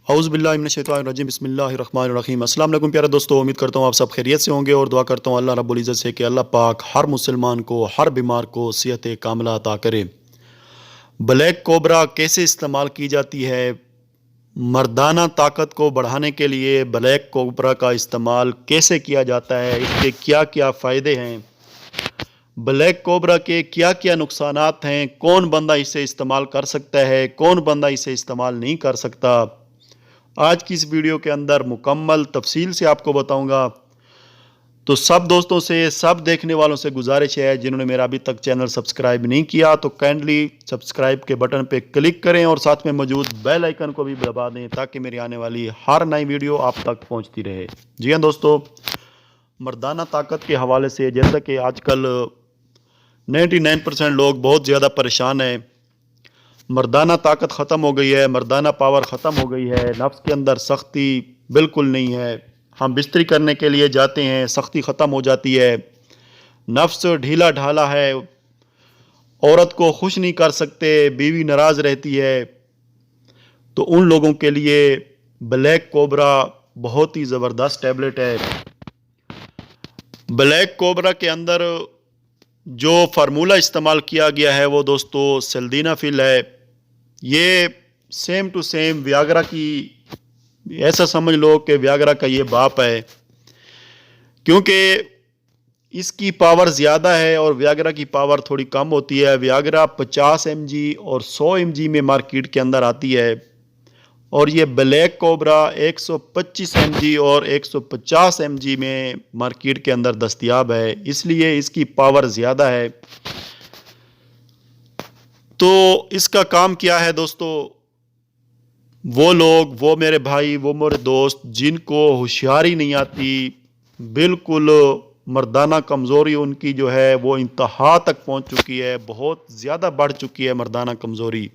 औज़ु बिल्लाहि मिनश्शैतानिर्रजीम बिस्मिल्लाहिर्रहमानिर्रहीम। अस्सलाम वालेकुम प्यारे दोस्तों, उम्मीद करता हूँ आप सब खैरियत से होंगे और दुआ करता हूँ अल्लाह रब्बुल इज़्ज़त से कि अल्लाह पाक हर मुसलमान को, हर बीमार को सेहत कामिला अता करे। ब्लैक कोबरा कैसे इस्तेमाल की जाती है? मर्दाना ताकत को बढ़ाने के लिए ब्लैक कोबरा का इस्तेमाल कैसे किया जाता है? इसके क्या-क्या फ़ायदे हैं? ब्लैक कोबरा के क्या-क्या नुकसानात हैं? कौन बंदा इसे इस्तेमाल कर सकता है? कौन बंदा इसे इस्तेमाल नहीं कर सकता? आज की इस वीडियो के अंदर मुकम्मल तफसील से आपको बताऊंगा। तो सब दोस्तों से, सब देखने वालों से गुजारिश है जिन्होंने मेरा अभी तक चैनल सब्सक्राइब नहीं किया तो काइंडली सब्सक्राइब के बटन पे क्लिक करें और साथ में मौजूद बेल आइकन को भी दबा दें ताकि मेरी आने वाली हर नई वीडियो आप तक पहुंचती रहे। जी हाँ दोस्तों, मर्दाना ताकत के हवाले से जैसा कि आजकल 99% लोग बहुत ज़्यादा परेशान हैं। मर्दाना ताकत ख़त्म हो गई है, मर्दाना पावर ख़त्म हो गई है, नफ्स के अंदर सख्ती बिल्कुल नहीं है। हम बिस्तरी करने के लिए जाते हैं, सख्ती ख़त्म हो जाती है, नफ्स ढीला ढाला है, औरत को खुश नहीं कर सकते, बीवी नाराज़ रहती है। तो उन लोगों के लिए ब्लैक कोबरा बहुत ही ज़बरदस्त टैबलेट है। ब्लैक कोबरा के अंदर जो फार्मूला इस्तेमाल किया गया है वो दोस्तों सिल्डेनाफिल है। ये सेम टू सेम वियाग्रा की, ऐसा समझ लो कि वियाग्रा का ये बाप है, क्योंकि इसकी पावर ज़्यादा है और वियाग्रा की पावर थोड़ी कम होती है। वियाग्रा 50 mg और 100 mg में मार्केट के अंदर आती है और ये ब्लैक कोबरा 125 mg और 150 mg में मार्केट के अंदर दस्तयाब है, इसलिए इसकी पावर ज़्यादा है। तो इसका काम क्या है दोस्तों? वो लोग, वो मेरे भाई, वो मेरे दोस्त जिनको होशियारी नहीं आती, बिल्कुल मर्दाना कमज़ोरी उनकी जो है वो इंतहा तक पहुंच चुकी है, बहुत ज़्यादा बढ़ चुकी है मर्दाना कमज़ोरी।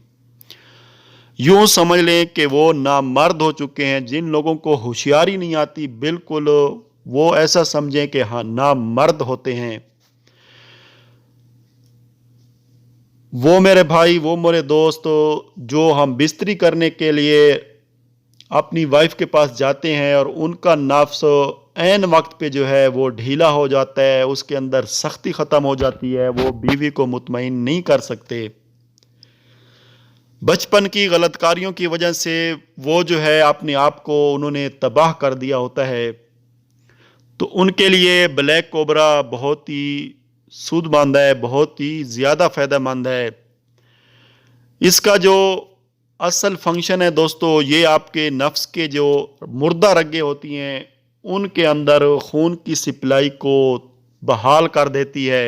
यूँ समझ लें कि वो नामर्द हो चुके हैं। जिन लोगों को होशियारी नहीं आती, बिल्कुल वो ऐसा समझें कि हाँ नामर्द होते हैं। वो मेरे भाई, वो मेरे दोस्त जो हम बिस्तरी करने के लिए अपनी वाइफ के पास जाते हैं और उनका नफ्स ऐन वक्त पे जो है वो ढीला हो जाता है, उसके अंदर सख्ती ख़त्म हो जाती है, वो बीवी को मुतमईन नहीं कर सकते। बचपन की गलतकारियों की वजह से वो जो है अपने आप को उन्होंने तबाह कर दिया होता है। तो उनके लिए ब्लैक कोबरा बहुत ही सूदमंद है, बहुत ही ज़्यादा फ़ायदेमंद है। इसका जो असल फंक्शन है दोस्तों, ये आपके नफ्स के जो मुर्दा रगें होती हैं उनके अंदर खून की सप्लाई को बहाल कर देती है।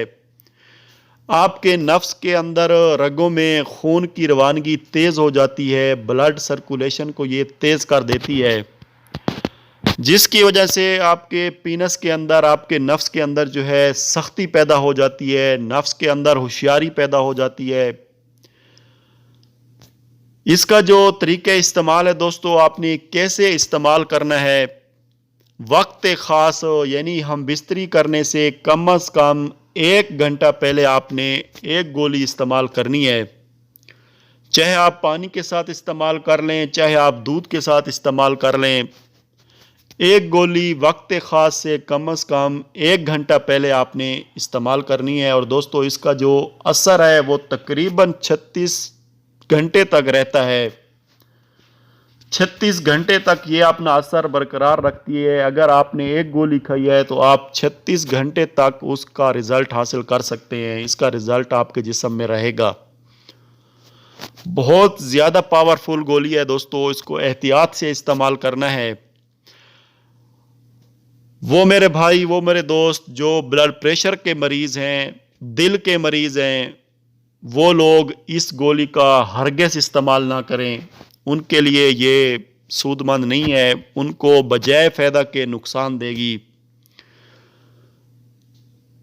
आपके नफ्स के अंदर रगों में खून की रवानगी तेज़ हो जाती है, ब्लड सर्कुलेशन को ये तेज़ कर देती है, जिसकी वजह से आपके पीनस के अंदर, आपके नफ्स के अंदर जो है सख्ती पैदा हो जाती है, नफ्स के अंदर होशियारी पैदा हो जाती है। इसका जो तरीक़ा इस्तेमाल है दोस्तों, आपने कैसे इस्तेमाल करना है, वक्त ख़ास यानी हम बिस्तरी करने से कम से कम 1 घंटा पहले आपने एक गोली इस्तेमाल करनी है। चाहे आप पानी के साथ इस्तेमाल कर लें, चाहे आप दूध के साथ इस्तेमाल कर लें, एक गोली वक्त ख़ास से कम 1 घंटा पहले आपने इस्तेमाल करनी है। और दोस्तों इसका जो असर है वो तकरीबन 36 घंटे तक रहता है। 36 घंटे तक ये अपना असर बरकरार रखती है। अगर आपने एक गोली खाई है तो आप 36 घंटे तक उसका रिज़ल्ट हासिल कर सकते हैं, इसका रिज़ल्ट आपके जिस्म में रहेगा। बहुत ज़्यादा पावरफुल गोली है दोस्तों, इसको एहतियात से इस्तेमाल करना है। वो मेरे भाई, वो मेरे दोस्त जो ब्लड प्रेशर के मरीज़ हैं, दिल के मरीज़ हैं, वो लोग इस गोली का हरगिज़ इस्तेमाल ना करें। उनके लिए ये सूदमंद नहीं है, उनको बजाय फ़ायदा के नुकसान देगी।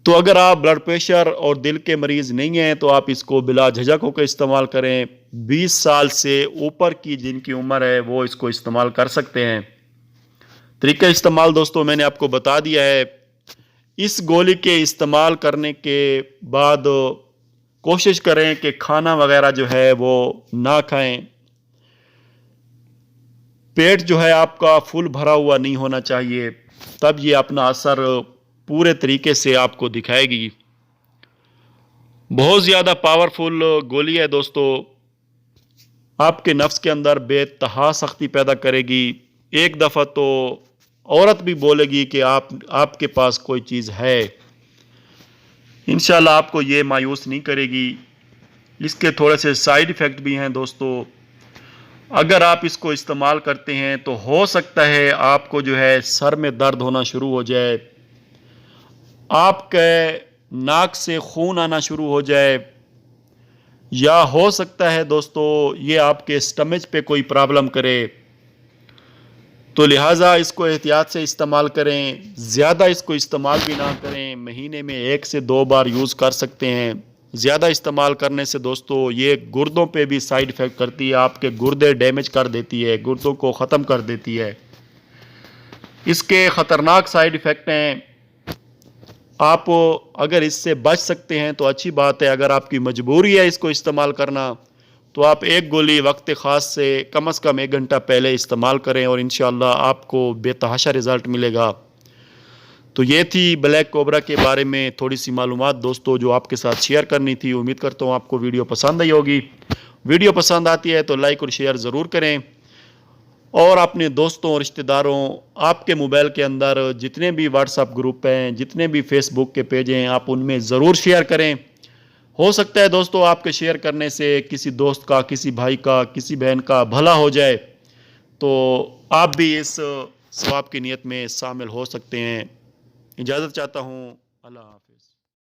तो अगर आप ब्लड प्रेशर और दिल के मरीज़ नहीं हैं तो आप इसको बिला झिझक होकर इस्तेमाल करें। 20 साल से ऊपर की जिनकी उम्र है वो इसको इस्तेमाल कर सकते हैं। तरीका इस्तेमाल दोस्तों मैंने आपको बता दिया है। इस गोली के इस्तेमाल करने के बाद कोशिश करें कि खाना वगैरह जो है वो ना खाएं। पेट जो है आपका फुल भरा हुआ नहीं होना चाहिए, तब ये अपना असर पूरे तरीके से आपको दिखाएगी। बहुत ज़्यादा पावरफुल गोली है दोस्तों, आपके नफ्स के अंदर बेतहा सख्ती पैदा करेगी। एक दफ़ा तो औरत भी बोलेगी कि आपके पास कोई चीज़ है, इंशाल्लाह आपको ये मायूस नहीं करेगी। इसके थोड़े से साइड इफ़ेक्ट भी हैं दोस्तों। अगर आप इसको इस्तेमाल करते हैं तो हो सकता है आपको जो है सर में दर्द होना शुरू हो जाए, आपके नाक से खून आना शुरू हो जाए, या हो सकता है दोस्तों ये आपके स्टमच पे कोई प्रॉब्लम करे। तो लिहाजा इसको एहतियात से इस्तेमाल करें, ज़्यादा इसको इस्तेमाल भी ना करें। महीने में 1 से 2 बार यूज़ कर सकते हैं। ज़्यादा इस्तेमाल करने से दोस्तों ये गुर्दों पे भी साइड इफ़ेक्ट करती है, आपके गुर्दे डैमेज कर देती है, गुर्दों को ख़त्म कर देती है। इसके ख़तरनाक साइड इफ़ेक्ट हैं। आप अगर इससे बच सकते हैं तो अच्छी बात है, अगर आपकी मजबूरी है इसको इस्तेमाल करना तो आप एक गोली वक्त ख़ास से कम 1 घंटा पहले इस्तेमाल करें और इंशाअल्लाह आपको बेतहाशा रिज़ल्ट मिलेगा। तो ये थी ब्लैक कोबरा के बारे में थोड़ी सी मालूमात दोस्तों, जो आपके साथ शेयर करनी थी। उम्मीद करता हूँ आपको वीडियो पसंद आई होगी। वीडियो पसंद आती है तो लाइक और शेयर ज़रूर करें, और अपने दोस्तों और रिश्तेदारों, आपके मोबाइल के अंदर जितने भी व्हाट्सएप ग्रुप हैं, जितने भी फेसबुक के पेज हैं, आप उनमें ज़रूर शेयर करें। हो सकता है दोस्तों आपके शेयर करने से किसी दोस्त का, किसी भाई का, किसी बहन का भला हो जाए, तो आप भी इस सवाब की नियत में शामिल हो सकते हैं। इजाज़त चाहता हूँ। अल्लाह हाफ़िज़।